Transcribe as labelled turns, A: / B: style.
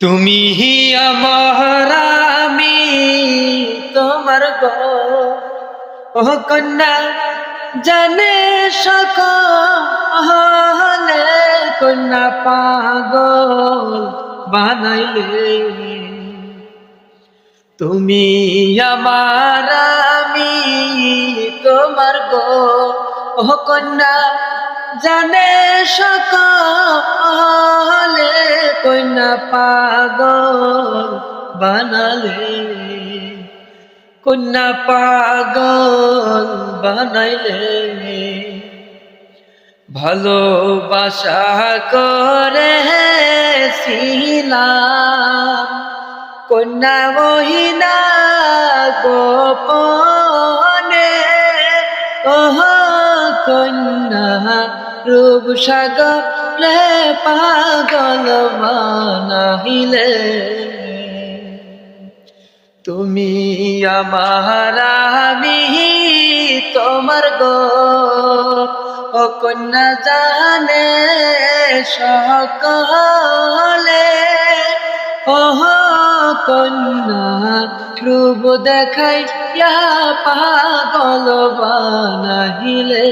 A: তুমি আমার আমি তোমার গো ও কন্যা জানে সকলে কন্যা পাগল বানাইলে তুমি আমার আমি তোমার গো ও কন্যা জানে সকলে কন্যা পাগল বানালে কন্যা পাগল বানাইলে ভালোবাসা করে ছিলাম কন্যা মহিনা গোপনে ওহ কন্যা রূপ সাগরে পাগল বানাইলে তুমি আমার আমি তোমার গো ও কন্যা জানে সকলে ওহ কন্যা রূপ দেখাইয়া পাগল বানাইলে